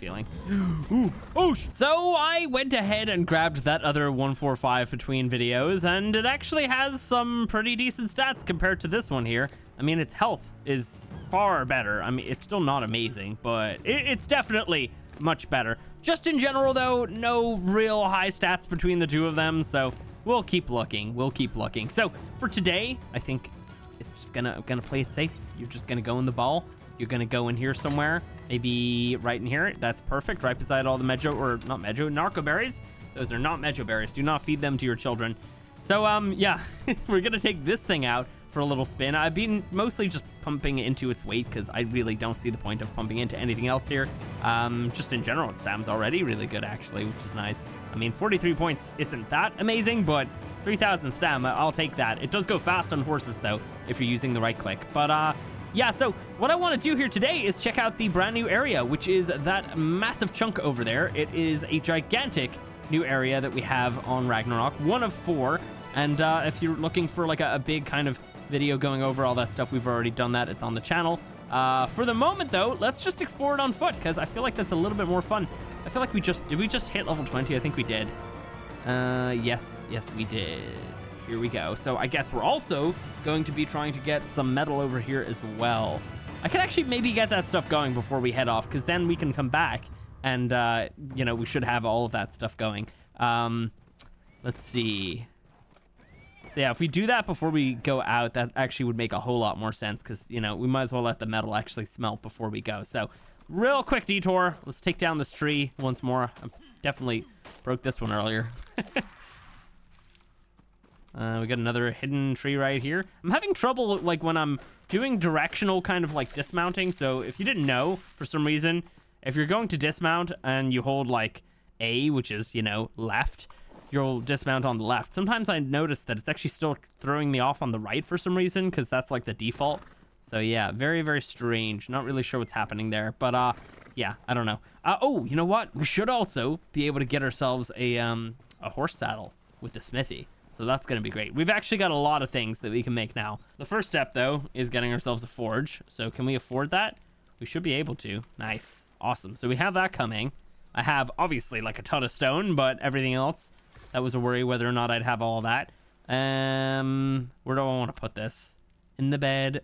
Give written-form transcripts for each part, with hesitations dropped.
feeling. Ooh, oh, so I went ahead and grabbed that other 145 between videos, and it actually has some pretty decent stats compared to this one here. I mean, its health is far better. I mean, it's still not amazing, but it's definitely much better. Just in general, though, no real high stats between the two of them, so we'll keep looking. We'll keep looking. So for today, I think it's just gonna play it safe. You're just gonna go in the ball. You're gonna go in here somewhere, maybe right in here. That's perfect, right beside all the narcoberries. Those are not berries. Do not feed them to your children. So yeah, we're gonna take this thing out for a little spin. I've been mostly just pumping into its weight because I really don't see the point of pumping into anything else here. Just in general, its stam's already really good actually, which is nice. I mean, 43 points isn't that amazing, but 3,000 stam, I'll take that. It does go fast on horses though, if you're using the right click. But yeah, so what I want to do here today is check out the brand new area, which is that massive chunk over there. It is a gigantic new area that we have on Ragnarok, 1 of 4. And if you're looking for like a big kind of video going over all that stuff, we've already done that. It's on the channel. For the moment though, let's just explore it on foot because I feel like that's a little bit more fun. I feel like did we just hit level 20? I think we did. Yes, we did. Here we go. So I guess we're also going to be trying to get some metal over here as well. I could actually maybe get that stuff going before we head off, because then we can come back and, you know, we should have all of that stuff going. Let's see. So yeah, if we do that before we go out, that actually would make a whole lot more sense, because, you know, we might as well let the metal actually smelt before we go. So real quick detour. Let's take down this tree once more. I definitely broke this one earlier. We got another hidden tree right here. I'm having trouble, like, when I'm doing directional kind of, like, dismounting. So if you didn't know, for some reason, if you're going to dismount and you hold, like, A, which is, you know, left, you'll dismount on the left. Sometimes I notice that it's actually still throwing me off on the right for some reason, because that's, like, the default. So, yeah, very, very strange. Not really sure what's happening there. But, yeah, I don't know. Oh, you know what? We should also be able to get ourselves a horse saddle with the smithy. So that's going to be great. We've actually got a lot of things that we can make now. The first step, though, is getting ourselves a forge. So can we afford that? We should be able to. Nice. Awesome. So we have that coming. I have, obviously, like a ton of stone, but everything else, that was a worry whether or not I'd have all that. Where do I want to put this? In the bed.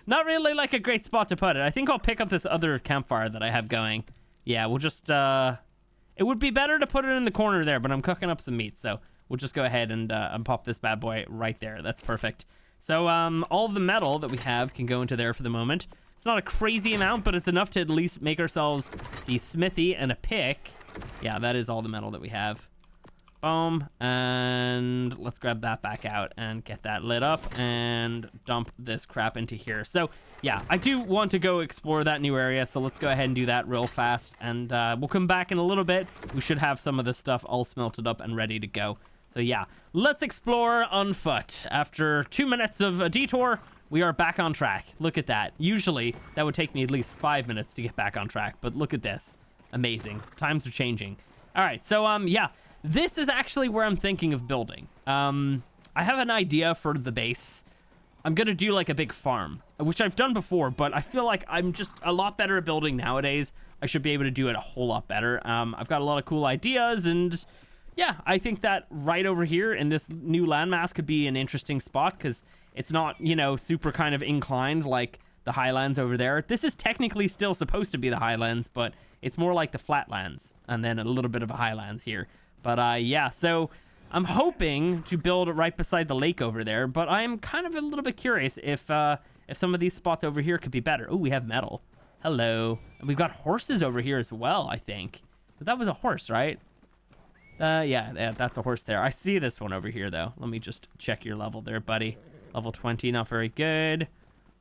Not really like a great spot to put it. I think I'll pick up this other campfire that I have going. Yeah, we'll just, it would be better to put it in the corner there, but I'm cooking up some meat, so we'll just go ahead and pop this bad boy right there. That's perfect. So all of the metal that we have can go into there for the moment. It's not a crazy amount, but it's enough to at least make ourselves the smithy and a pick. Yeah, that is all the metal that we have. Boom. And let's grab that back out and get that lit up and dump this crap into here. So yeah, I do want to go explore that new area, so let's go ahead and do that real fast, and we'll come back in a little bit. We should have some of this stuff all smelted up and ready to go. So yeah, let's explore on foot. After 2 minutes of a detour, we are back on track. Look at that. Usually that would take me at least 5 minutes to get back on track, but look at this. Amazing. Times are changing. All right, so yeah, this is actually where I'm thinking of building. I have an idea for the base. I'm gonna do like a big farm, which I've done before, but I feel like I'm just a lot better at building nowadays. I should be able to do it a whole lot better. I've got a lot of cool ideas, and yeah, I think that right over here in this new landmass could be an interesting spot, because it's not, you know, super kind of inclined like the highlands over there. This is technically still supposed to be the highlands, but it's more like the flatlands, and then a little bit of a highlands here. But yeah, so I'm hoping to build right beside the lake over there, but I'm kind of a little bit curious if some of these spots over here could be better. Oh, we have metal. Hello. And we've got horses over here as well, I think. But that was a horse, right? Yeah, that's a horse there. I see this one over here, though. Let me just check your level there, buddy. Level 20, not very good.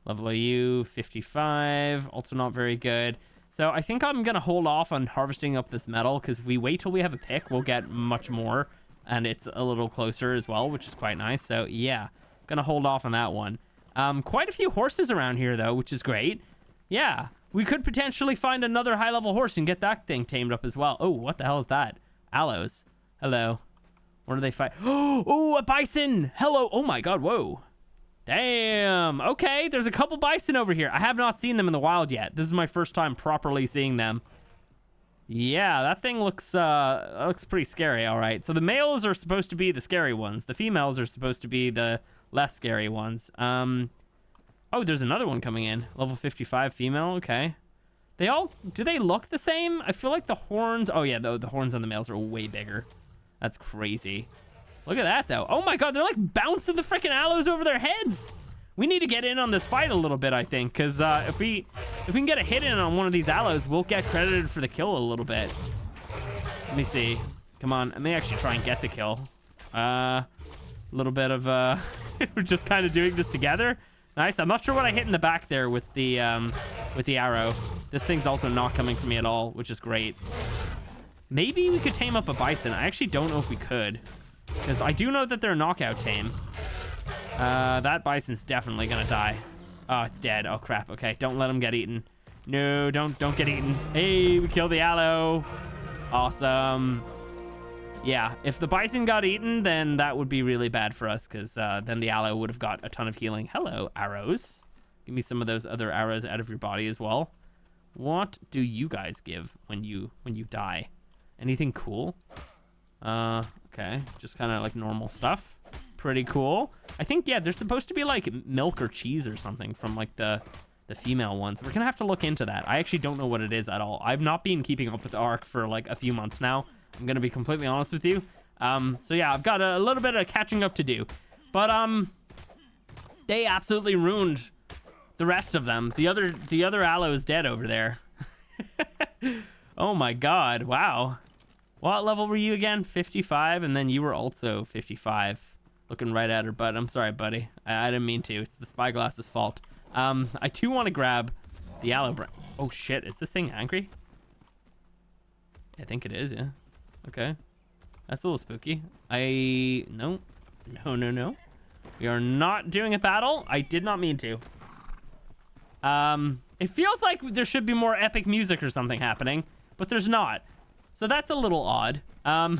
Level you, 55, also not very good. So I think I'm going to hold off on harvesting up this metal, because if we wait till we have a pick, we'll get much more. And it's a little closer as well, which is quite nice. So yeah, going to hold off on that one. Quite a few horses around here, though, which is great. Yeah, we could potentially find another high-level horse and get that thing tamed up as well. Oh, what the hell is that? Aloes. Hello. What do they fight? Oh, a bison. Hello. Oh, my God. Whoa. Damn. Okay, there's a couple bison over here. I have not seen them in the wild yet. This is my first time properly seeing them. Yeah, that thing looks pretty scary. All right, so the males are supposed to be the scary ones. The females are supposed to be the less scary ones. Oh, there's another one coming in. Level 55 female. Okay. Do they look the same? I feel like the horns. Oh yeah, the horns on the males are way bigger. That's crazy. Look at that though. Oh my god, they're like bouncing the freaking aloes over their heads. We need to get in on this fight a little bit, I think, because if we can get a hit in on one of these aloes, we'll get credited for the kill a little bit. Let me see. Come on, I may actually try and get the kill. A little bit of we're just kind of doing this together. Nice. I'm not sure what I hit in the back there with the arrow. This thing's also not coming for me at all, which is great. Maybe we could tame up a bison. I actually don't know if we could, because I do know that they're knockout tame. That bison's definitely gonna die. Oh, it's dead. Oh crap. Okay, don't let him get eaten. No, don't get eaten. Hey, we killed the aloe. Awesome. Yeah, if the bison got eaten, then that would be really bad for us, because then the aloe would have got a ton of healing. Hello, arrows. Give me some of those other arrows out of your body as well. What do you guys give when you die? Anything cool? Okay, just kind of like normal stuff. Pretty cool. I think, yeah, there's supposed to be like milk or cheese or something from like the female ones. We're gonna have to look into that. I actually don't know what it is at all. I've not been keeping up with ARK for like a few months now. I'm gonna be completely honest with you. So yeah, I've got a little bit of catching up to do. But they absolutely ruined the rest of them. The other aloe is dead over there. Oh my god, wow. What level were you again? 55, and then you were also 55. Looking right at her butt. I'm sorry, buddy. I didn't mean to. It's the spyglass's fault. I do want to grab the aloe branch. Oh shit, is this thing angry? I think it is, yeah. Okay. That's a little spooky. No. We are not doing a battle. I did not mean to. It feels like there should be more epic music or something happening, but there's not. So that's a little odd. I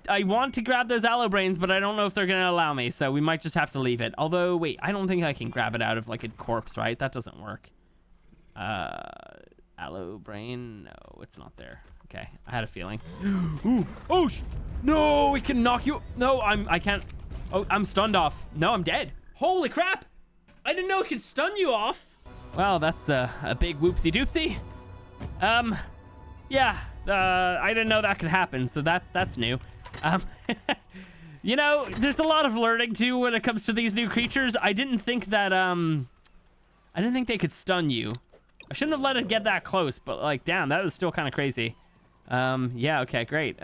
want to grab those aloe brains, but I don't know if they're gonna allow me, so we might just have to leave it. Although, wait, I don't think I can grab it out of like a corpse, right? That doesn't work. Aloe brain? No, it's not there. Okay, I had a feeling. Ooh, oh, no, it can knock you. No, I can't. Oh, I'm stunned off. No, I'm dead. Holy crap. I didn't know it could stun you off. Well, that's a big whoopsie doopsie. Yeah, I didn't know that could happen, so that's new. You know, there's a lot of learning too when it comes to these new creatures. I didn't think that I didn't think they could stun you. I shouldn't have let it get that close, but like, damn, that was still kind of crazy. Yeah, okay, great.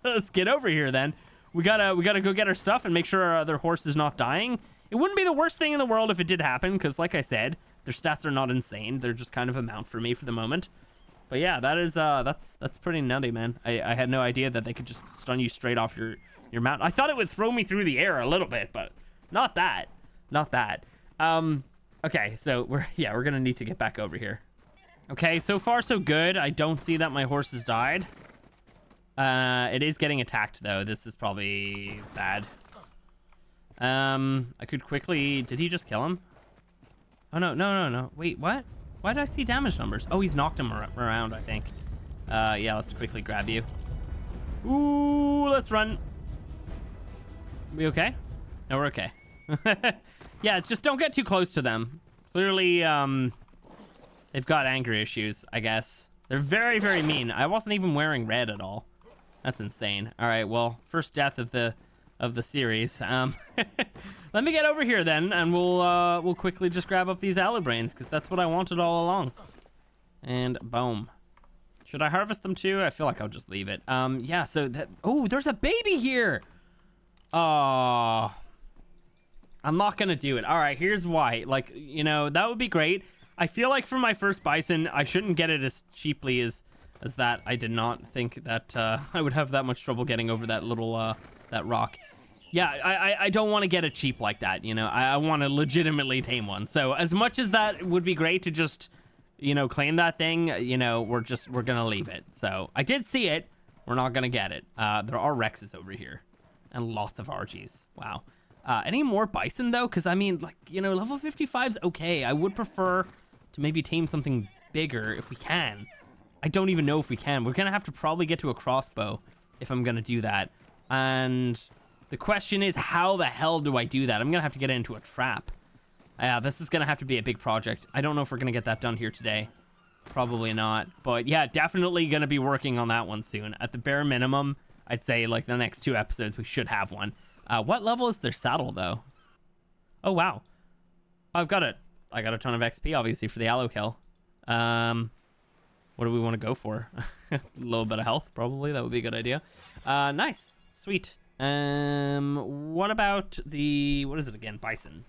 Let's get over here then. We gotta go get our stuff and make sure our other horse is not dying. It wouldn't be the worst thing in the world if it did happen, because like I said, their stats are not insane. They're just kind of a mount for me for the moment. But yeah, that is that's pretty nutty, man. I had no idea that they could just stun you straight off your mount. I thought it would throw me through the air a little bit, but not that. Okay, so we're gonna need to get back over here. Okay, so far so good. I don't see that my horse has died. It is getting attacked though. This is probably bad. I could quickly. Did he just kill him? Oh no. Wait, what? Why did I see damage numbers? Oh, he's knocked him around, I think. Yeah, let's quickly grab you. Ooh, let's run. We okay? No, we're okay. Yeah, just don't get too close to them. Clearly, they've got anger issues, I guess. They're very, very mean. I wasn't even wearing red at all. That's insane. All right, well, first death of the series. Let me get over here then, and we'll quickly just grab up these aloe brains, because that's what I wanted all along. And boom. Should I harvest them too? I feel like I'll just leave it. Yeah, so that... Oh, there's a baby here! Oh... I'm not gonna do it. All right, here's why. Like, you know, that would be great. I feel like for my first bison, I shouldn't get it as cheaply as that. I did not think that I would have that much trouble getting over that little that rock. Yeah, I don't want to get it cheap like that. You know, I want to legitimately tame one. So as much as that would be great to just, you know, claim that thing, you know, we're gonna leave it. So I did see it. We're not gonna get it. There are Rexes over here, and lots of RGs. Wow. Any more bison though? Because I mean, like, you know, level 55's okay. I would prefer to maybe tame something bigger if we can. I don't even know if we can. We're gonna have to probably get to a crossbow if I'm gonna do that. And the question is, how the hell do I do that? I'm gonna have to get into a trap. This is gonna have to be a big project. I don't know if we're gonna get that done here today. Probably not. But yeah, definitely gonna be working on that one soon. At the bare minimum, I'd say like the next 2 episodes we should have one. What level is their saddle though? Oh wow, I got a ton of XP obviously for the aloe kill. What do we want to go for? A little bit of health probably, that would be a good idea. Nice, sweet. What about the, what is it again? Bison.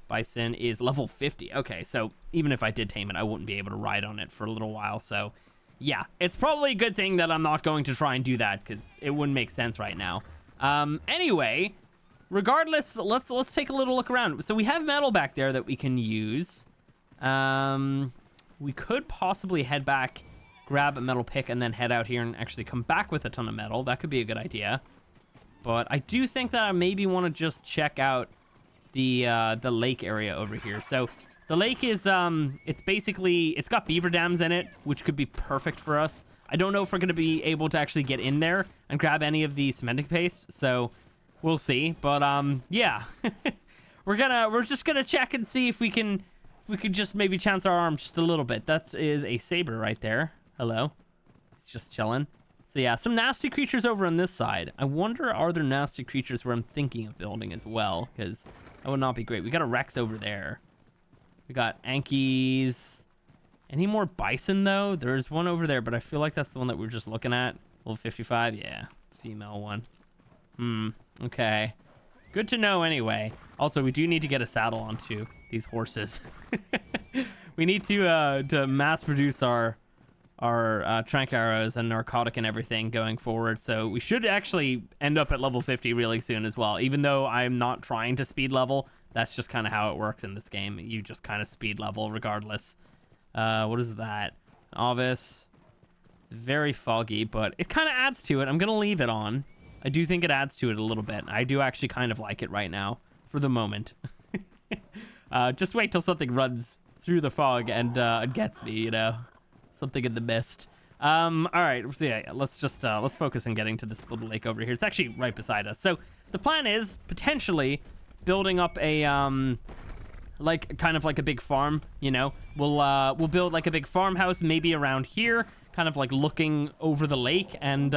Bison is level 50. Okay, so even if I did tame it, I wouldn't be able to ride on it for a little while. So yeah, it's probably a good thing that I'm not going to try and do that, because it wouldn't make sense right now. Anyway, regardless, let's take a little look around. So we have metal back there that we can use. We could possibly head back, grab a metal pick, and then head out here and actually come back with a ton of metal. That could be a good idea. But I do think that I maybe want to just check out the lake area over here. So the lake is it's basically, it's got beaver dams in it, which could be perfect for us. I don't know if we're going to be able to actually get in there and grab any of the cementing paste, so we'll see. But yeah, we're just gonna check and see if we could just maybe chance our arm just a little bit. That is a saber right there. Hello, it's just chilling. So yeah, some nasty creatures over on this side. I wonder, are there nasty creatures where I'm thinking of building as well? Because that would not be great. We got a Rex over there. We got Ankies. Any more bison though? There's one over there, but I feel like that's the one that we're just looking at. Level 55, yeah, female one. Okay. Good to know anyway. Also, we do need to get a saddle onto these horses. We need to mass produce our trank arrows and narcotic and everything going forward. So we should actually end up at level 50 really soon as well. Even though I'm not trying to speed level, that's just kind of how it works in this game. You just kind of speed level regardless. What is that? Ovis. It's very foggy, but it kind of adds to it. I'm going to leave it on. I do think it adds to it a little bit. I do actually kind of like it right now for the moment. Just wait till something runs through the fog and gets me, you know, something in the mist. All right, so yeah, let's focus on getting to this little lake over here. It's actually right beside us. So the plan is potentially building up a like kind of like a big farm, you know. We'll build like a big farmhouse maybe around here, kind of like looking over the lake, and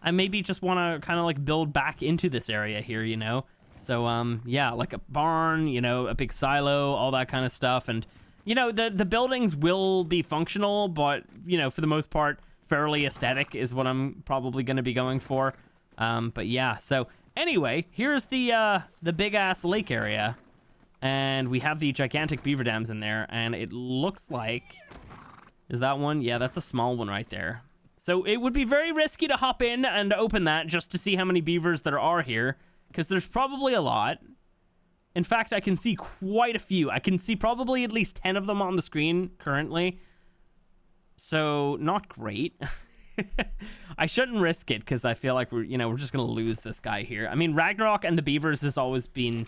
I maybe just want to kind of like build back into this area here, you know. So yeah, like a barn, you know, a big silo, all that kind of stuff. And you know, the buildings will be functional, but you know, for the most part, fairly aesthetic is what I'm probably going to be going for. But yeah, so anyway, here's the big ass lake area, and we have the gigantic beaver dams in there, and it looks like, is that one? Yeah, that's a small one right there. So it would be very risky to hop in and open that just to see how many beavers there are here, because there's probably a lot. In fact, I can see quite a few. I can see probably at least 10 of them on the screen currently. So not great. I shouldn't risk it because I feel like we're just going to lose this guy here. I mean, Ragnarok and the beavers has always been,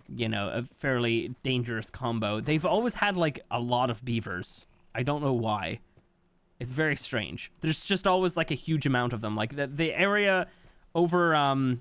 you know, a fairly dangerous combo. They've always had like a lot of beavers. I don't know why. It's very strange. There's just always like a huge amount of them. Like the area over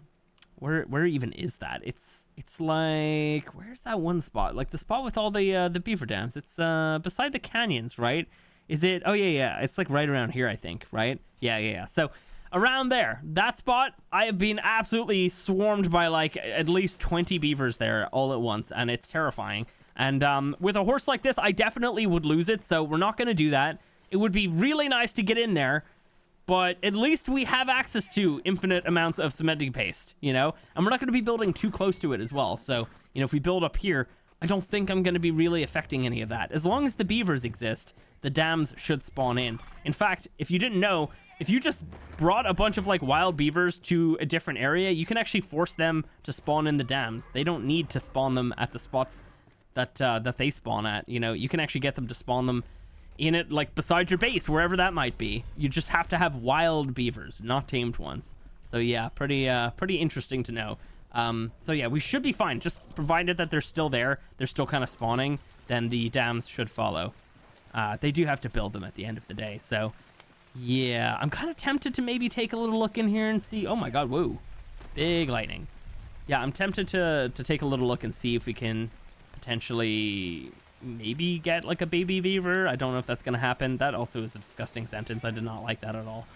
where even is that? It's like, where's that one spot? Like the spot with all the beaver dams. It's beside the canyons, right? Is it? Oh yeah. It's like right around here, I think, right? Yeah. So around there, that spot, I have been absolutely swarmed by like at least 20 beavers there all at once, and it's terrifying. And with a horse like this, I definitely would lose it, so we're not going to do that. It would be really nice to get in there, but at least we have access to infinite amounts of cementing paste, you know? And we're not going to be building too close to it as well. So, you know, if we build up here, I don't think I'm going to be really affecting any of that. As long as the beavers exist, the dams should spawn in. In fact, if you didn't know, if you just brought a bunch of like wild beavers to a different area, you can actually force them to spawn in the dams. They don't need to spawn them at the spots that they spawn at. You know, you can actually get them to spawn them in it, like beside your base, wherever that might be. You just have to have wild beavers, not tamed ones. So yeah, pretty interesting to know. So yeah, we should be fine. Just provided that they're still there, they're still kind of spawning, then the dams should follow. They do have to build them at the end of the day. So yeah, I'm kind of tempted to maybe take a little look in here and see. Oh my god, whoa, big lightning. Yeah, I'm tempted to take a little look and see if we can potentially maybe get like a baby beaver. I don't know if that's gonna happen. That also is a disgusting sentence. I did not like that at all.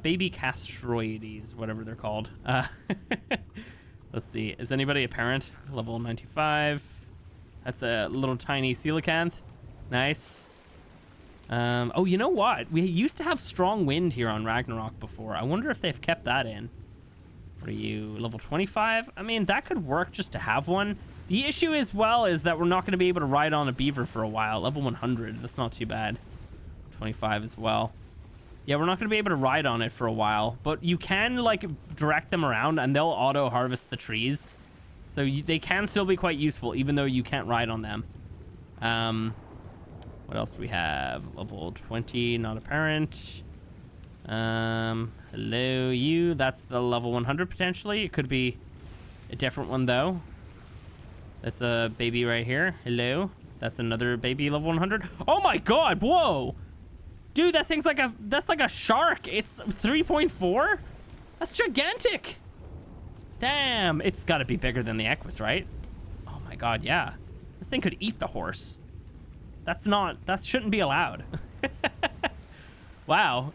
Baby castroides, whatever they're called. Let's see, is anybody a parent? Level 95. That's a little tiny coelacanth. Nice. Oh, you know what, we used to have strong wind here on Ragnarok before. I wonder if they've kept that in. What are you, level 25? I mean, that could work just to have one. The issue as well is that we're not going to be able to ride on a beaver for a while. Level 100, that's not too bad. 25 as well. Yeah, we're not going to be able to ride on it for a while, but you can like direct them around and they'll auto harvest the trees. So they can still be quite useful even though you can't ride on them. What else do we have? Level 20, not apparent. Hello, you. That's the level 100 potentially. It could be a different one though. That's a baby right here. Hello. That's another baby level 100. Oh my god, whoa! Dude, that thing's like that's like a shark. It's 3.4? That's gigantic. Damn, it's got to be bigger than the Equus, right? Oh my god, yeah. This thing could eat the horse. That shouldn't be allowed. Wow.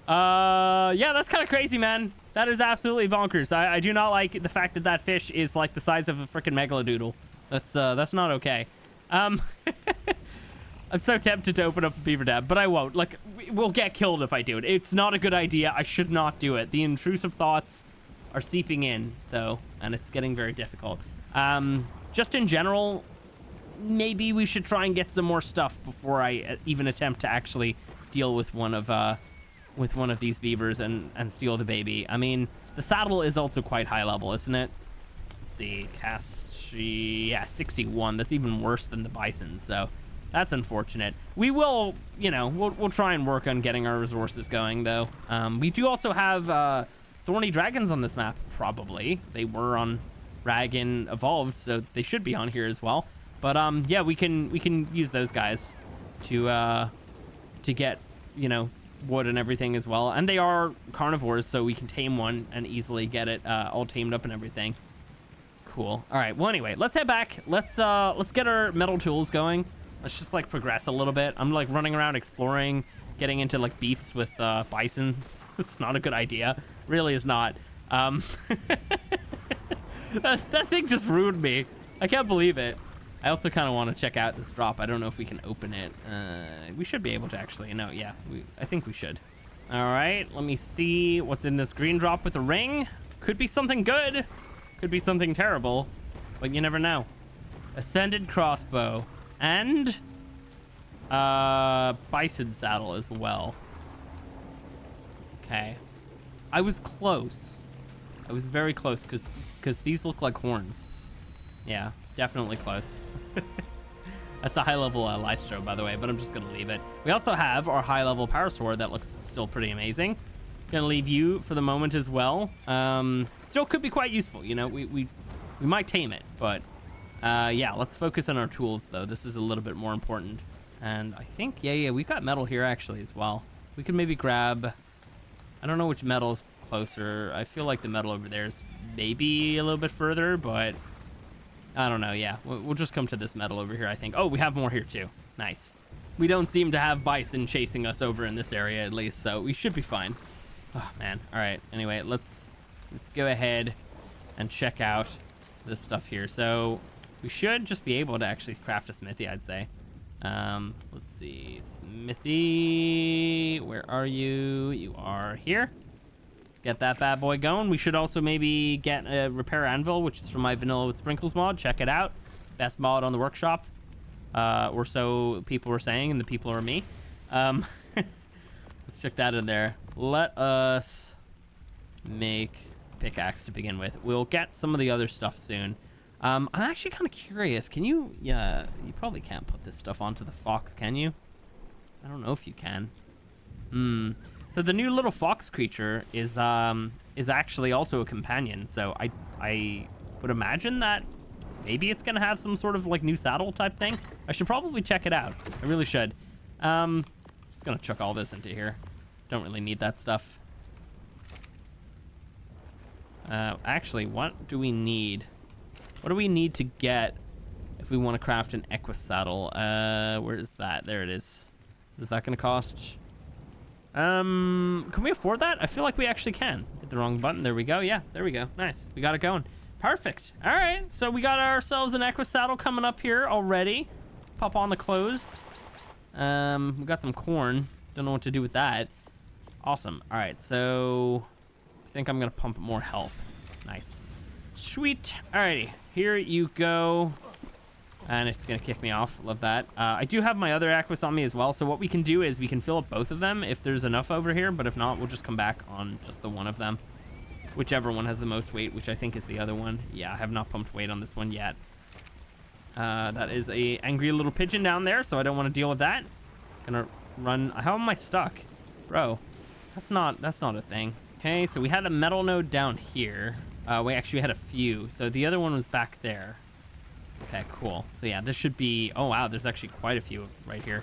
Yeah, that's kind of crazy, man. That is absolutely bonkers. I do not like the fact that that fish is like the size of a freaking megalodoodle. That's not okay. I'm so tempted to open up a beaver dam, but I won't. Like, we'll get killed if I do it. It's not a good idea. I should not do it. The intrusive thoughts are seeping in, though, and it's getting very difficult. Just in general, maybe we should try and get some more stuff before I even attempt to actually deal with one of these beavers and steal the baby. I mean, the saddle is also quite high level, isn't it? Let's see, yeah, 61. That's even worse than the bison, so that's unfortunate. We will, we'll try and work on getting our resources going, though. We do also have thorny dragons on this map, probably. They were on Dragon Evolved, so they should be on here as well. But yeah, we can use those guys to get, wood and everything as well. And they are carnivores, so we can tame one and easily get it all tamed up and everything. Cool. All right. Well, anyway, let's head back. Let's get our metal tools going. Let's just like progress a little bit. I'm like running around exploring, getting into like beefs with bison. It's not a good idea. Really is not. That thing just ruined me. I can't believe it. I also kind of want to check out this drop. I don't know if we can open it. We should be able to actually. No, yeah, I think we should. All right, let me see what's in this green drop with a ring. Could be something good. Could be something terrible, but you never know. Ascended crossbow and bison saddle as well. Okay, I was close. I was very close because these look like horns. Yeah, definitely close. That's a high level Lystro, by the way, but I'm just gonna leave it. We also have our high level power sword that looks still pretty amazing. Gonna leave you for the moment as well. Still could be quite useful, we might tame it, but yeah, let's focus on our tools though. This is a little bit more important. And I think, yeah, we've got metal here actually as well. We could maybe grab, I don't know which metal is closer. I feel like the metal over there is maybe a little bit further, but I don't know. Yeah, we'll just come to this metal over here, I think. Oh, we have more here too. Nice. We don't seem to have bison chasing us over in this area at least, so we should be fine. Oh man. All right. Anyway, let's go ahead and check out this stuff here. So we should just be able to actually craft a smithy, I'd say. Let's see, smithy. Where are you? You are here. Get that bad boy going. We should also maybe get a repair anvil, which is from my vanilla with sprinkles mod. Check it out. Best mod on the workshop. Or so people were saying, and the people are me. Let's check that in there. Let us make pickaxe to begin with. We'll get some of the other stuff soon. I'm actually kind of curious. Can you? Yeah, you probably can't put this stuff onto the fox, can you? I don't know if you can. So the new little fox creature is actually also a companion. So I would imagine that maybe it's gonna have some sort of like new saddle type thing. I should probably check it out. I really should. Just gonna chuck all this into here. Don't really need that stuff. Actually, what do we need? What do we need to get if we want to craft an Equus saddle? Where is that? There it is. What is that gonna cost? Can we afford that? I feel like we actually can. Hit the wrong button. There we go. Yeah, there we go. Nice. We got it going. Perfect. All right. So we got ourselves an Equus saddle coming up here already. Pop on the clothes. We got some corn. Don't know what to do with that. Awesome. All right. So I think I'm going to pump more health. Nice. Sweet. All righty. Here you go. And it's going to kick me off. Love that. I do have my other Equus on me as well. So what we can do is we can fill up both of them if there's enough over here. But if not, we'll just come back on just the one of them. Whichever one has the most weight, which I think is the other one. Yeah, I have not pumped weight on this one yet. That is a angry little pigeon down there, so I don't want to deal with that. Gonna run. How am I stuck? Bro, that's not a thing. Okay, so we had a metal node down here. We actually had a few. So the other one was back there. Okay, cool. So yeah, this should be... Oh, wow, there's actually quite a few right here.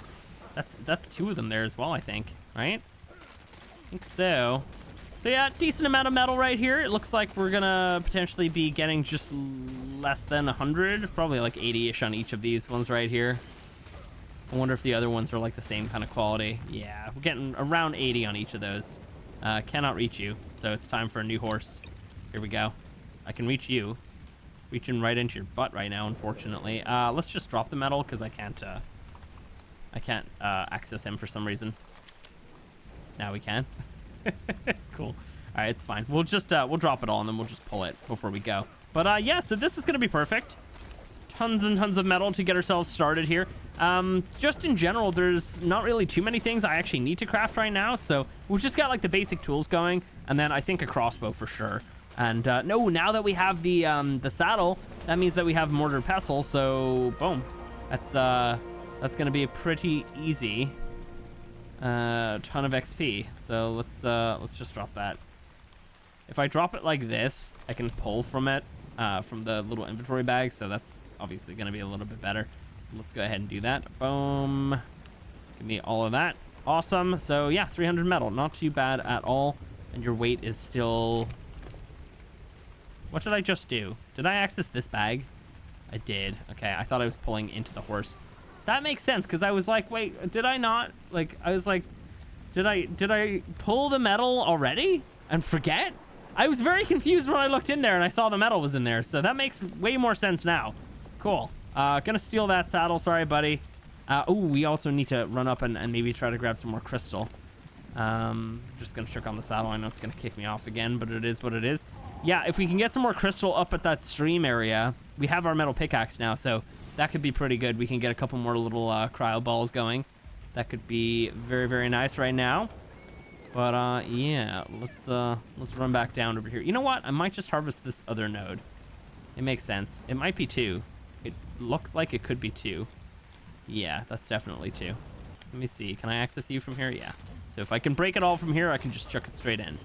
That's two of them there as well, I think. Right? I think so. So yeah, decent amount of metal right here. It looks like we're gonna potentially be getting just less than 100. Probably like 80-ish on each of these ones right here. I wonder if the other ones are like the same kind of quality. Yeah, we're getting around 80 on each of those. Cannot reach you, so it's time for a new horse. Here we go. I can reach you. Reaching right into your butt right now, unfortunately. Let's just drop the metal because I can't access him for some reason. Now we can. Cool. All right, it's fine. We'll just we'll drop it all and then we'll just pull it before we go. But yeah, so this is gonna be perfect. Tons and tons of metal to get ourselves started here. Just in general, there's not really too many things I actually need to craft right now, so we've just got like the basic tools going, and then I think a crossbow for sure. And no, now that we have the saddle, that means that we have mortar and pestle. So boom, that's gonna be a pretty easy. Ton of XP. So let's just drop that. If I drop it like this, I can pull from it from the little inventory bag. So that's obviously going to be a little bit better. So let's go ahead and do that. Boom. Give me all of that. Awesome. So yeah, 300 metal. Not too bad at all. And your weight is still... What did I just do? Did I access this bag? I did. Okay, I thought I was pulling into the horse. That makes sense, because I was like, wait, did I not? Like, I was like, did I pull the metal already and forget? I was very confused when I looked in there and I saw the metal was in there, so that makes way more sense now. Cool. Gonna steal that saddle. Sorry, buddy. Oh, we also need to run up and maybe try to grab some more crystal. Just gonna check on the saddle. I know it's gonna kick me off again, but it is what it is. Yeah, if we can get some more crystal up at that stream area, we have our metal pickaxe now, so that could be pretty good. We can get a couple more little cryo balls going. That could be very, very nice right now. But yeah, let's run back down over here. You know what? I might just harvest this other node. It makes sense. It might be 2. It looks like it could be 2. Yeah, that's definitely 2. Let me see. Can I access you from here? Yeah. So if I can break it all from here, I can just chuck it straight in.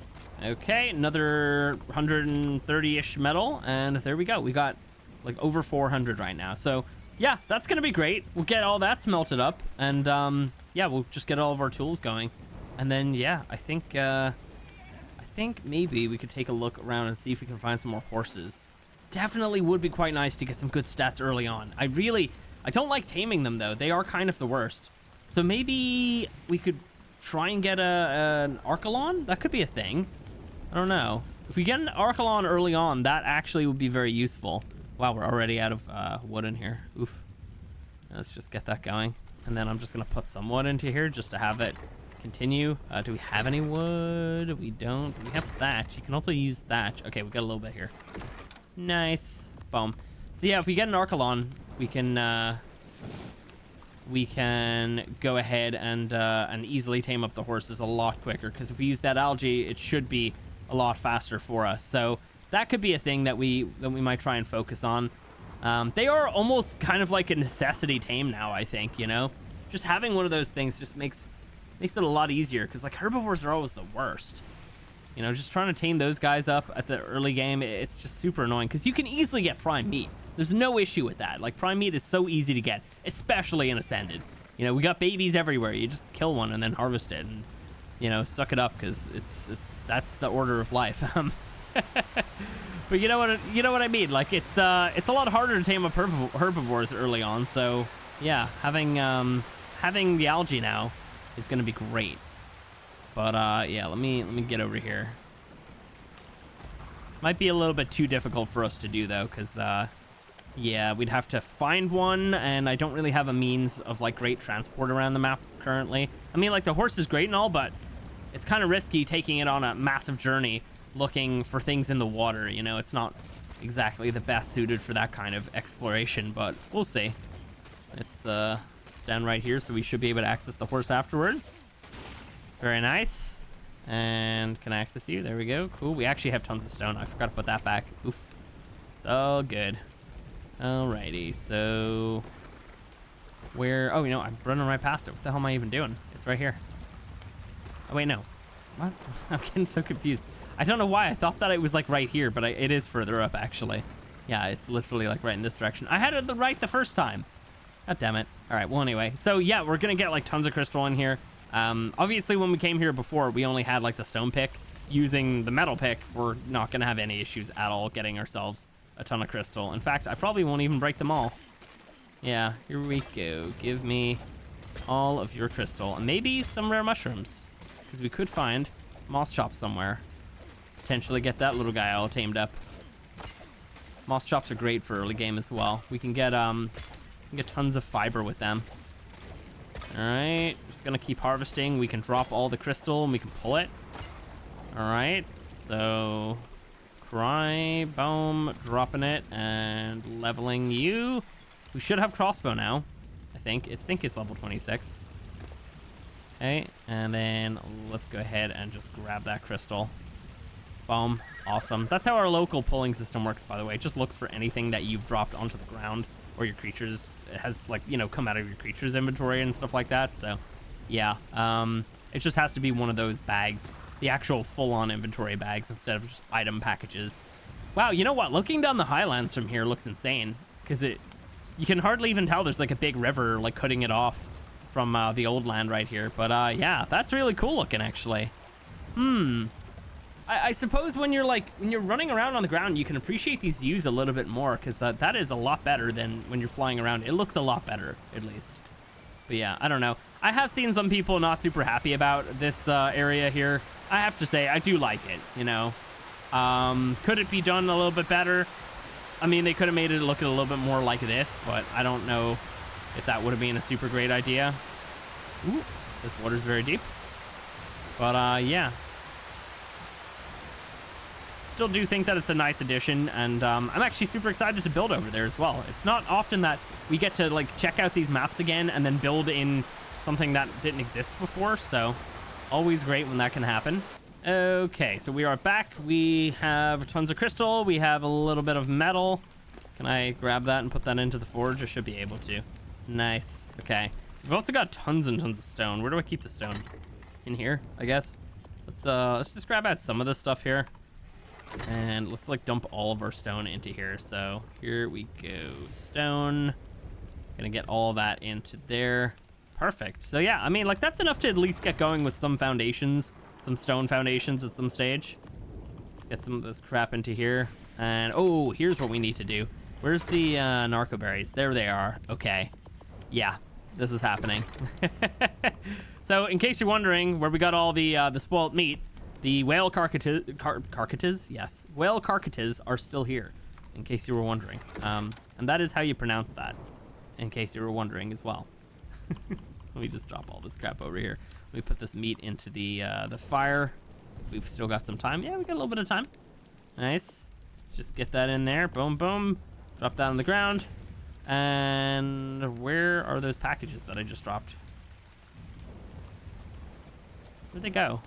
Okay, another 130-ish metal, and there we go. We got like over 400 right now. So yeah, that's gonna be great. We'll get all that smelted up, and yeah, we'll just get all of our tools going, and then yeah, I think maybe we could take a look around and see if we can find some more horses. Definitely would be quite nice to get some good stats early on. I don't like taming them though. They are kind of the worst. So maybe we could try and get an Archelon. That could be a thing. I don't know. If we get an Archelon early on, that actually would be very useful. Wow, we're already out of wood in here. Oof. Let's just get that going. And then I'm just going to put some wood into here just to have it continue. Do we have any wood? We don't. We have thatch. You can also use thatch. Okay, we got a little bit here. Nice. Boom. So yeah, if we get an Archelon, we can go ahead and easily tame up the horses a lot quicker. Because if we use that algae, it should be a lot faster for us. So that could be a thing that we might try and focus on. They are almost kind of like a necessity tame now, I think, you know? Just having one of those things just makes Makes it a lot easier, because like herbivores are always the worst. You know, just trying to tame those guys up at the early game, it's just super annoying, because you can easily get prime meat. There's no issue with that. Like, prime meat is so easy to get, especially in Ascended. You know, we got babies everywhere. You just kill one and then harvest it and, you know, suck it up, because that's the order of life. But you know what I mean? Like, it's a lot harder to tame up herbivores early on, so yeah, having the algae now is going to be great. But yeah, let me get over here. Might be a little bit too difficult for us to do though, because yeah, we'd have to find one, and I don't really have a means of like great transport around the map currently. I mean, like, the horse is great and all, but it's kind of risky taking it on a massive journey looking for things in the water. You know, it's not exactly the best suited for that kind of exploration, but we'll see. It's down right here, so we should be able to access the horse afterwards. Very nice. And can I access you? There we go. Cool. We actually have tons of stone. I forgot to put that back. Oof. It's all good. Alrighty. So where? Oh, you know, I'm running right past it. What the hell am I even doing? It's right here. Oh wait, no. What? I'm getting so confused. I don't know why. I thought that it was like right here, but it is further up actually. Yeah, it's literally like right in this direction. I had it right the first time. God damn it. All right. Well, anyway. So yeah, we're gonna get like tons of crystal in here. Obviously, when we came here before, we only had like the stone pick. Using the metal pick, we're not gonna have any issues at all getting ourselves a ton of crystal. In fact, I probably won't even break them all. Yeah, here we go. Give me all of your crystal and maybe some rare mushrooms, because we could find moss chops somewhere. Potentially get that little guy all tamed up. Moss chops are great for early game as well. We can get tons of fiber with them. All right, just gonna keep harvesting. We can drop all the crystal and we can pull it. All right, so cry, boom, dropping it and leveling you. We should have crossbow now. I think it's level 26. Okay, and then let's go ahead and just grab that crystal. Boom. Awesome. That's how our local pulling system works, by the way. It just looks for anything that you've dropped onto the ground or your creatures. It has, like, you know, come out of your creature's inventory and stuff like that. So, yeah. It just has to be one of those bags. The actual full-on inventory bags instead of just item packages. Wow, you know what? Looking down the highlands from here looks insane. Because you can hardly even tell there's, like, a big river, like, cutting it off from the old land right here. But, yeah, that's really cool looking, actually. I suppose when you're running around on the ground, you can appreciate these views a little bit more, because that is a lot better than when you're flying around. It looks a lot better, at least. But yeah, I don't know. I have seen some people not super happy about this area here. I have to say, I do like it, you know. Could it be done a little bit better? I mean, they could have made it look a little bit more like this, but I don't know if that would have been a super great idea. Ooh, this water's very deep. But yeah. Still do think that it's a nice addition, and I'm actually super excited to build over there as well. It's not often that we get to like check out these maps again and then build in something that didn't exist before, so always great when that can happen. Okay, so we are back. We have tons of crystal. We have a little bit of metal. Can I grab that and put that into the forge? I should be able to. Nice. Okay. We've also got tons and tons of stone. Where do I keep the stone? In here, I guess. Let's just grab out some of this stuff here. And let's like dump all of our stone into here. So here we go. Stone. Gonna get all that into there. Perfect. So yeah, I mean, like, that's enough to at least get going with some foundations, some stone foundations at some stage. Let's get some of this crap into here. And oh, here's what we need to do. Where's the narcoberries? There they are. Okay. Yeah, this is happening. So in case you're wondering where we got all the spoiled meat, the whale carcasses, yes, whale carcasses are still here, in case you were wondering. And that is how you pronounce that, in case you were wondering as well. Let me just drop all this crap over here. Let me put this meat into the fire. If we've still got some time. Yeah, we got a little bit of time. Nice. Let's just get that in there. Boom, boom. Drop that on the ground. And where are those packages that I just dropped? Where'd they go?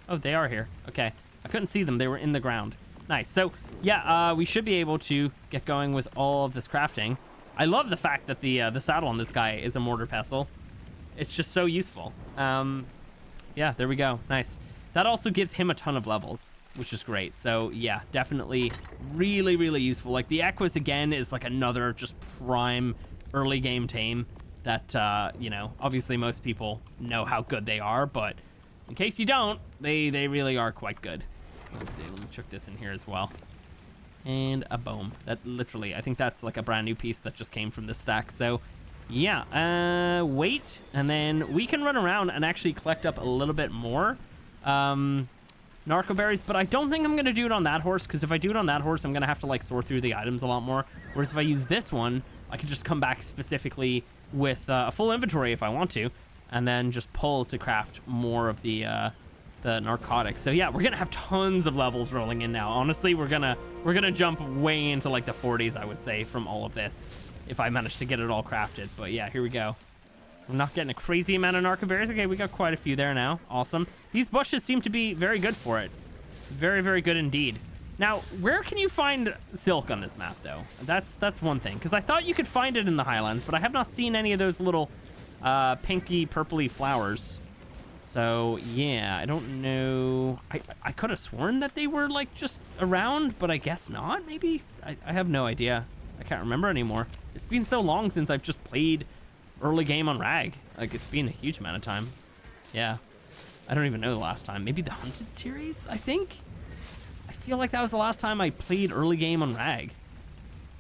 Oh, they are here. Okay. I couldn't see them. They were in the ground. Nice. So, yeah, we should be able to get going with all of this crafting. I love the fact that the saddle on this guy is a mortar pestle. It's just so useful. Yeah, there we go. Nice. That also gives him a ton of levels, which is great. So yeah, definitely really, really useful. Like the Equus again is like another just prime early game tame that, you know, obviously most people know how good they are, but in case you don't, they really are quite good. Let's see, let me chuck this in here as well. And a boom. That literally, I think that's like a brand new piece that just came from this stack. So yeah, wait, and then we can run around and actually collect up a little bit more narcoberries, but I don't think I'm gonna do it on that horse, because if I do it on that horse, I'm gonna have to like sort through the items a lot more. Whereas if I use this one, I can just come back specifically with a full inventory if I want to, and then just pull to craft more of the narcotics. So yeah, we're gonna have tons of levels rolling in now. Honestly, we're gonna jump way into like the 40s, I would say, from all of this, if I manage to get it all crafted. But yeah, here we go. I'm not getting a crazy amount of narcoberries. Okay, we got quite a few there now. Awesome. These bushes seem to be very good for it. Very, very good indeed. Now, where can you find silk on this map, though? That's one thing, because I thought you could find it in the Highlands, but I have not seen any of those little pinky, purpley flowers. So yeah, I don't know. I could have sworn that they were like just around, but I guess not. Maybe I have no idea. I can't remember anymore. It's been so long since I've just played early game on Rag. Like, it's been a huge amount of time. Yeah, I don't even know the last time. Maybe the Hunted series, I think. I feel like that was the last time I played early game on Rag.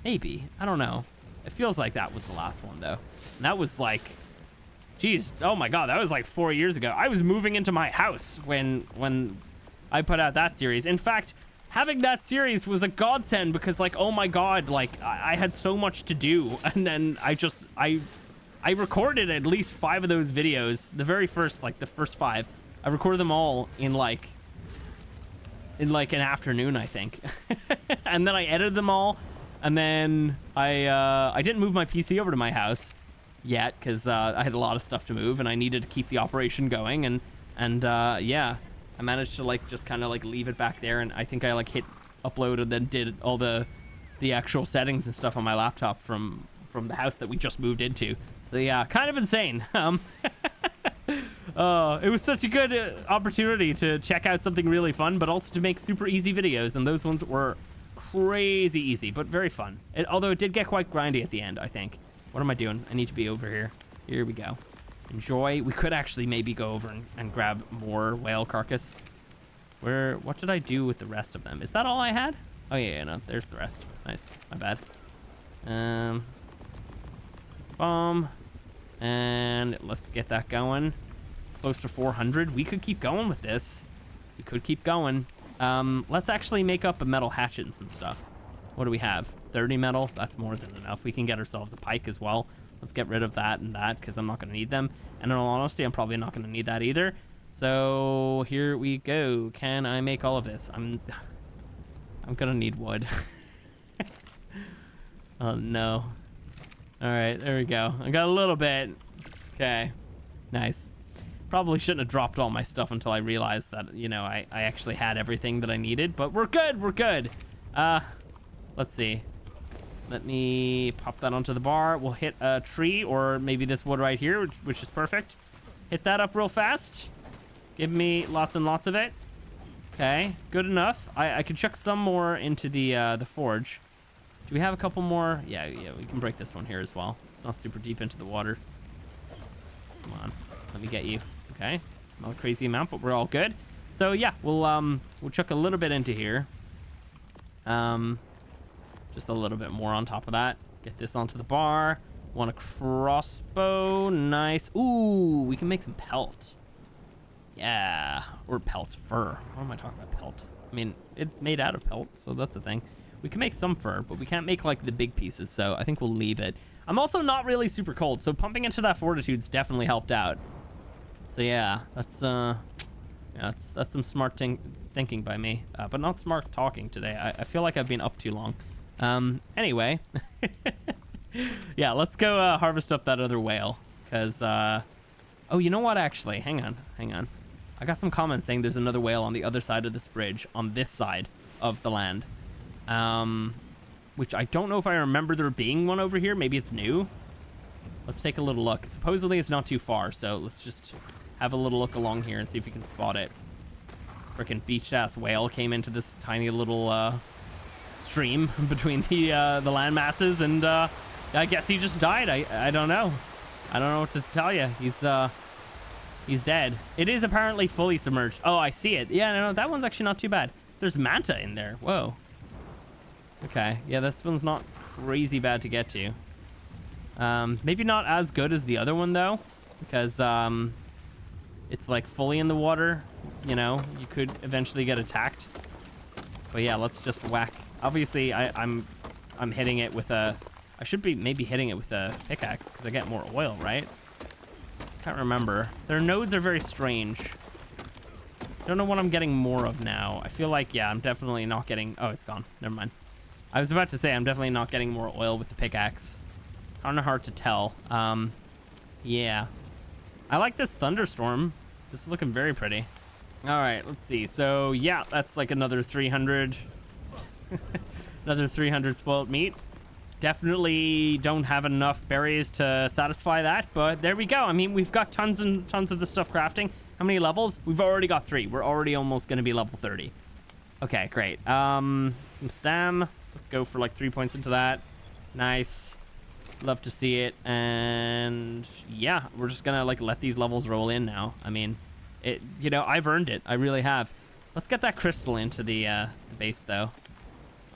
Maybe, I don't know. It feels like that was the last one though. And that was like, geez, oh my god, that was like 4 years ago. I was moving into my house when I put out that series. In fact, having that series was a godsend, because like, oh my god, like I had so much to do, and then I recorded at least 5 of those videos. The very first, like the first 5, I recorded them all in like an afternoon, I think. And then I edited them all, and then I didn't move my PC over to my house yet, because I had a lot of stuff to move and I needed to keep the operation going, and yeah, I managed to like just kind of like leave it back there, and I think I like hit upload and then did all the actual settings and stuff on my laptop from the house that we just moved into. So yeah, kind of insane. It was such a good opportunity to check out something really fun, but also to make super easy videos, and those ones were crazy easy, but very fun. Although it did get quite grindy at the end, I think. What am I doing? I need to be over here. Here we go. Enjoy. We could actually maybe go over and grab more whale carcass. What did I do with the rest of them? Is that all I had? Oh yeah, no, there's the rest. Nice, my bad. Bomb. And let's get that going. Close to 400. We could keep going with this. We could keep going. Let's actually make up a metal hatchet and some stuff. What do we have? 30 metal? That's more than enough. We can get ourselves a pike as well. Let's get rid of that and that, because I'm not going to need them. And in all honesty, I'm probably not going to need that either. So here we go. Can I make all of this? I'm going to need wood. Oh no. All right, there we go. I got a little bit. Okay, nice. Probably shouldn't have dropped all my stuff until I realized that, you know, I actually had everything that I needed, but we're good, we're good. Let's see. Let me pop that onto the bar. We'll hit a tree, or maybe this wood right here, which is perfect. Hit that up real fast. Give me lots and lots of it. Okay, good enough. I could chuck some more into the forge. Do we have a couple more? Yeah, we can break this one here as well. It's not super deep into the water. Come on, let me get you. Okay, not a crazy amount, but we're all good. So yeah, we'll chuck a little bit into here. Just a little bit more on top of that. Get this onto the bar. Want a crossbow? Nice. Ooh, we can make some pelt. Yeah, or pelt fur. What am I talking about? Pelt. I mean, it's made out of pelt, so that's the thing. We can make some fur, but we can't make like the big pieces, so I think we'll leave it. I'm also not really super cold, so pumping into that fortitude's definitely helped out. So yeah, that's some smart thinking by me, but not smart talking today. I feel like I've been up too long. Anyway, yeah, let's go harvest up that other whale, because oh, you know what, actually, hang on. I got some comments saying there's another whale on the other side of this bridge, on this side of the land. Which I don't know if I remember there being one over here. Maybe it's new. Let's take a little look. Supposedly it's not too far, so let's just have a little look along here and see if we can spot it. Freaking beached-ass whale came into this tiny little stream between the land masses, and I guess he just died. I don't know. I don't know what to tell you. He's dead. It is apparently fully submerged. Oh, I see it. Yeah, no, that one's actually not too bad. There's manta in there. Whoa. Okay. Yeah, this one's not crazy bad to get to. Maybe not as good as the other one, though, because it's like fully in the water. You know, you could eventually get attacked. But yeah, let's just whack. Obviously, I'm hitting it with a... I should be maybe hitting it with a pickaxe because I get more oil, right? Can't remember. Their nodes are very strange. Don't know what I'm getting more of now. I feel like, yeah, I'm definitely not getting... Oh, it's gone. Never mind. I was about to say I'm definitely not getting more oil with the pickaxe. Kind of hard to tell. Yeah. I like this thunderstorm. This is looking very pretty. All right, let's see. So, yeah, that's like another 300... another 300 spoiled meat. Definitely don't have enough berries to satisfy that, but there we go. I mean, we've got tons and tons of this stuff crafting. How many levels? We've already got 3. We're already almost going to be level 30. Okay, great. Some stam. Let's go for like 3 points into that. Nice. Love to see it. And yeah, we're just going to like let these levels roll in now. I mean, you know, I've earned it. I really have. Let's get that crystal into the base though.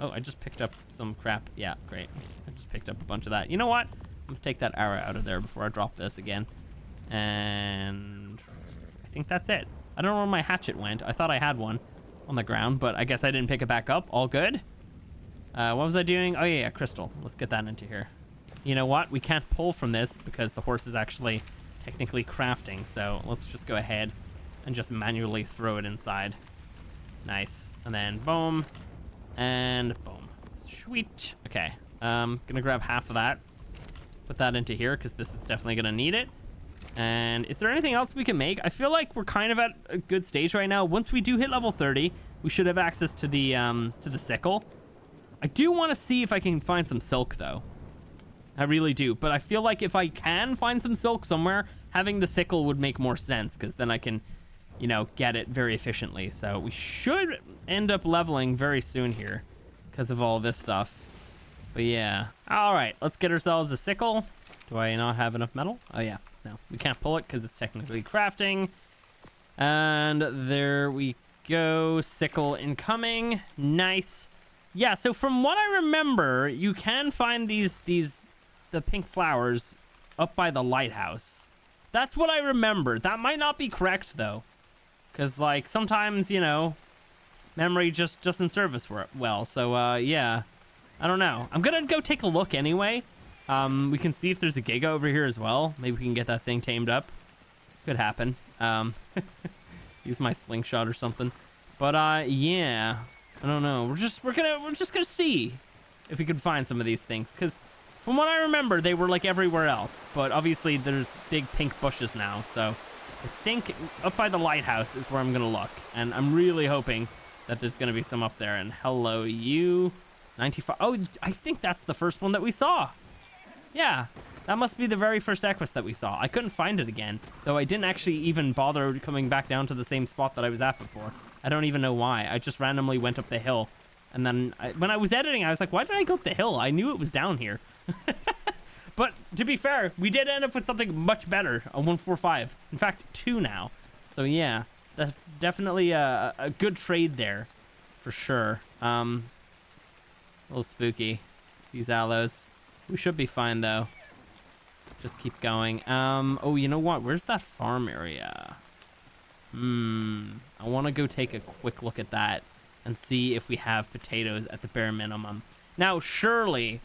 Oh, I just picked up some crap. Yeah, great. I just picked up a bunch of that. You know what? Let's take that arrow out of there before I drop this again. And I think that's it. I don't know where my hatchet went. I thought I had one on the ground, but I guess I didn't pick it back up. All good. What was I doing? Oh, yeah, crystal. Let's get that into here. You know what? We can't pull from this because the horse is actually technically crafting. So let's just go ahead and just manually throw it inside. Nice. And then boom. And boom. Sweet. Okay. Gonna grab half of that. Put that into here because this is definitely gonna need it. And is there anything else we can make? I feel like we're kind of at a good stage right now. Once we do hit level 30, we should have access to the sickle. I do want to see if I can find some silk though. I really do. But I feel like if I can find some silk somewhere, having the sickle would make more sense because then I can, you know, get it very efficiently. So we should end up leveling very soon here because of all this stuff. But yeah. All right, let's get ourselves a sickle. Do I not have enough metal? Oh yeah, no, we can't pull it because it's technically crafting. And there we go. Sickle incoming. Nice. Yeah, so from what I remember, you can find the pink flowers up by the lighthouse. That's what I remember. That might not be correct though. Because, like, sometimes, you know, memory just doesn't serve us well. So, yeah, I don't know. I'm going to go take a look anyway. We can see if there's a giga over here as well. Maybe we can get that thing tamed up. Could happen. Use my slingshot or something. But, yeah, I don't know. We're just gonna see if we can find some of these things. Because from what I remember, they were, like, everywhere else. But obviously, there's big pink bushes now, so I think up by the lighthouse is where I'm gonna look, and I'm really hoping that there's gonna be some up there. And hello, you 95. Oh, I think that's the first one that we saw. Yeah, that must be the very first Equus that we saw. I couldn't find it again, though I didn't actually even bother coming back down to the same spot that I was at before. I don't even know why. I just randomly went up the hill, and then when I was editing, I was like, why did I go up the hill? I knew it was down here. But to be fair, we did end up with something much better, a 145. In fact, 2 now. So yeah, that's definitely a good trade there, for sure. A little spooky, these aloes. We should be fine though. Just keep going. Oh, you know what? Where's that farm area? I want to go take a quick look at that and see if we have potatoes at the bare minimum. Now, surely,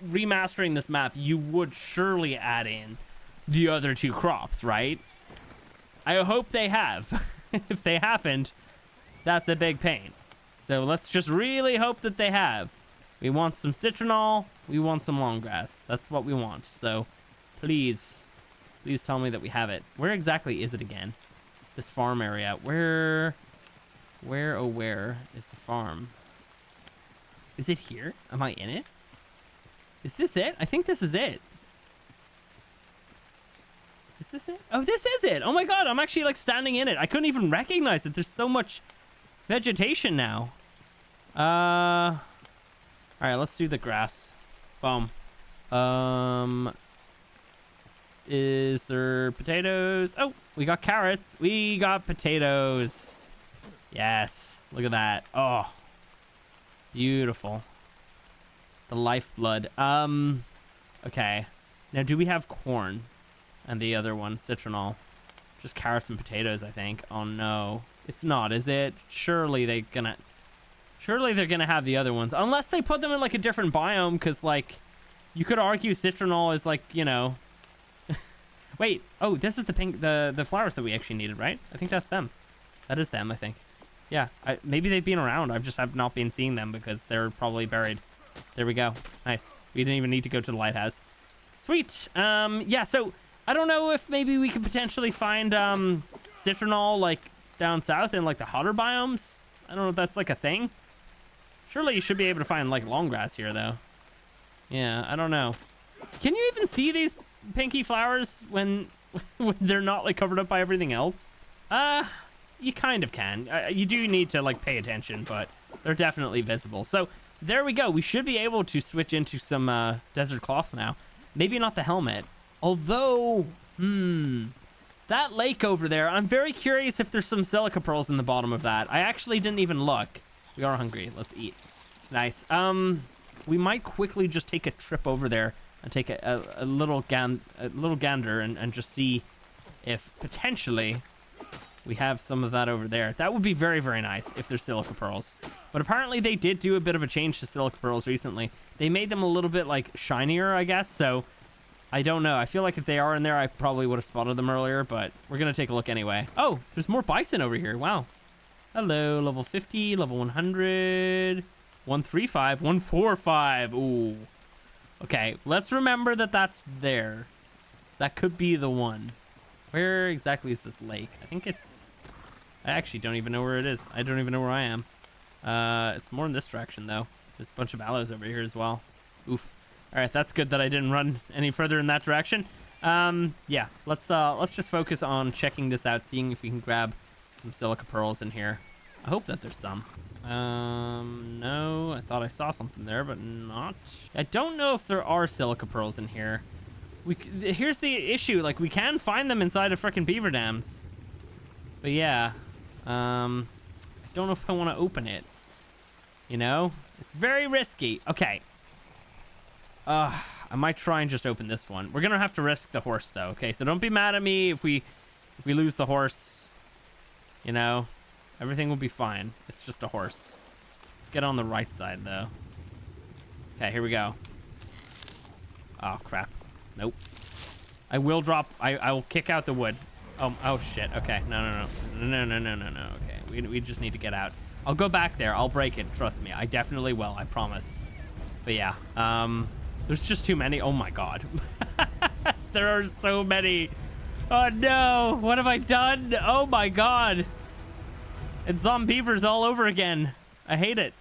remastering this map, you would surely add in the other 2 crops, right? I hope they have. If they haven't, that's a big pain. So let's just really hope that they have. We want some citronal. We want some long grass. That's what we want. So please tell me that we have it. Where exactly is it again? This farm area. Where is the farm? Is it here? Am I in it? Is this it? I think this is it. Is this it? Oh, this is it. Oh my god, I'm actually like standing in it. I couldn't even recognize it. There's so much vegetation now. All right, let's do the grass. Boom. Is there potatoes? Oh, we got carrots. We got potatoes. Yes, look at that. Oh, beautiful. The lifeblood. Okay. Now, do we have corn? And the other one, citronal. Just carrots and potatoes, I think. Oh no, it's not, is it? Surely they're gonna have the other ones, unless they put them in like a different biome. Because like, you could argue citronal is like, you know. Wait. Oh, this is the pink, the flowers that we actually needed, right? I think that's them. That is them, I think. Yeah. Maybe they've been around. I just have not been seeing them because they're probably buried. There we go. Nice. We didn't even need to go to the lighthouse. Sweet. Yeah. So I don't know if maybe we could potentially find citronal like down south in like the hotter biomes. I don't know if that's like a thing. Surely you should be able to find like long grass here though. Yeah, I don't know. Can you even see these pinky flowers when they're not like covered up by everything else? You kind of can. You do need to like pay attention, but they're definitely visible. So there we go. We should be able to switch into some desert cloth now. Maybe not the helmet. Although, that lake over there, I'm very curious if there's some silica pearls in the bottom of that. I actually didn't even look. We are hungry. Let's eat. Nice. We might quickly just take a trip over there and take a little gander and just see if potentially we have some of that over there. That would be very, very nice if there's silica pearls. But apparently they did do a bit of a change to silica pearls recently. They made them a little bit like shinier, I guess. So I don't know. I feel like if they are in there, I probably would have spotted them earlier, but we're going to take a look anyway. Oh, there's more bison over here. Wow. Hello, level 50, level 100, 135, 145. Ooh. Okay, let's remember that that's there. That could be the one. Where exactly is this lake? I think it's... I actually don't even know where it is. I don't even know where I am. It's more in this direction, though. There's a bunch of aloes over here as well. Oof. All right, that's good that I didn't run any further in that direction. Yeah, let's just focus on checking this out, seeing if we can grab some silica pearls in here. I hope that there's some. No, I thought I saw something there, but not. I don't know if there are silica pearls in here. Here's the issue, like we can find them inside of frickin' beaver dams. But yeah, I don't know if I want to open it. You know, it's very risky. Okay. I might try and just open this one. We're gonna have to risk the horse though. Okay, so don't be mad at me if we lose the horse. You know, everything will be fine. It's just a horse. Let's get on the right side though. Okay, here we go. Oh crap. Nope. I will drop. I will kick out the wood. Oh shit. Okay. No. Okay. We just need to get out. I'll go back there. I'll break it. Trust me. I definitely will. I promise. But yeah. There's just too many. Oh my god. There are so many. Oh no. What have I done? Oh my god. It's zombie beavers all over again. I hate it.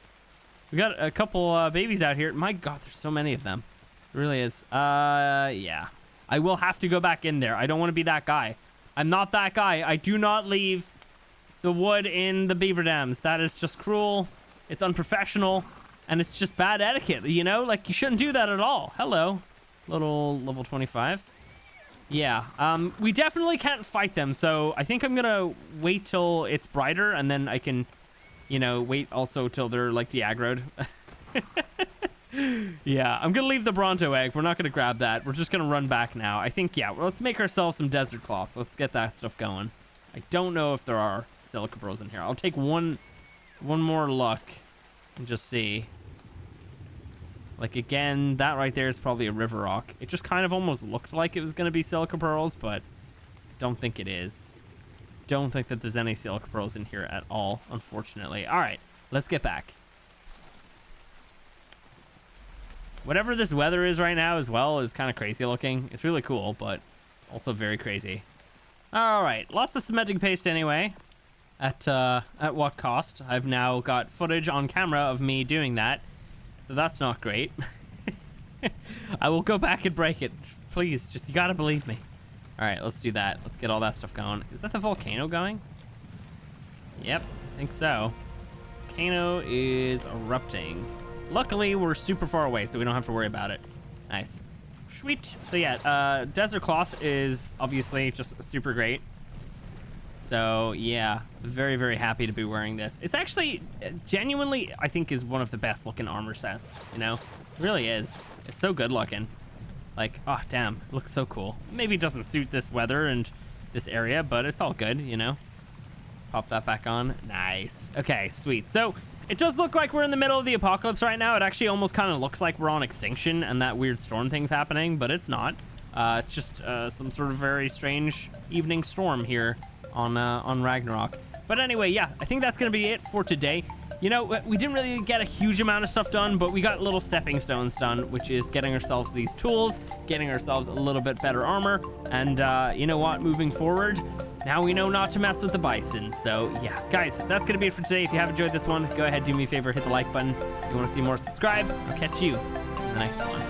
We got a couple babies out here. My god, there's so many of them. It really is. Yeah. I will have to go back in there. I don't want to be that guy. I'm not that guy. I do not leave the wood in the beaver dams. That is just cruel. It's unprofessional. And it's just bad etiquette, you know? Like, you shouldn't do that at all. Hello. Little level 25. Yeah. We definitely can't fight them. So I think I'm going to wait till it's brighter. And then I can, you know, wait also till they're, like, de-aggroed. Yeah, I'm going to leave the Bronto egg. We're not going to grab that. We're just going to run back now. I think, yeah, let's make ourselves some desert cloth. Let's get that stuff going. I don't know if there are silica pearls in here. I'll take one more look and just see. Like, again, that right there is probably a river rock. It just kind of almost looked like it was going to be silica pearls, but don't think it is. Don't think that there's any silica pearls in here at all, unfortunately. All right, let's get back. Whatever this weather is right now as well is kind of crazy looking. It's really cool, but also very crazy. All right, lots of cementing paste anyway. At what cost? I've now got footage on camera of me doing that, so that's not great. I will go back and break it. Please, just you gotta believe me. All right, let's do that. Let's get all that stuff going. Is that the volcano going? Yep, I think so. Volcano is erupting. Luckily, we're super far away, so we don't have to worry about it. Nice. Sweet. So yeah, desert cloth is obviously just super great. So yeah, very, very happy to be wearing this. It's actually genuinely, I think, is one of the best looking armor sets, you know? It really is. It's so good looking. Like, oh, damn, it looks so cool. Maybe it doesn't suit this weather and this area, but it's all good, you know? Pop that back on. Nice. Okay, sweet. So it does look like we're in the middle of the apocalypse right now. It actually almost kind of looks like we're on extinction and that weird storm thing's happening, but it's not. It's just some sort of very strange evening storm here on Ragnarok. But anyway, yeah, I think that's going to be it for today. You know, we didn't really get a huge amount of stuff done, but we got little stepping stones done, which is getting ourselves these tools, getting ourselves a little bit better armor, and you know what, moving forward, now we know not to mess with the Bison. So yeah, guys, that's gonna be it for today. If you have enjoyed this one, go ahead, do me a favor, hit the like button. If you want to see more, subscribe. I'll catch you in the next one.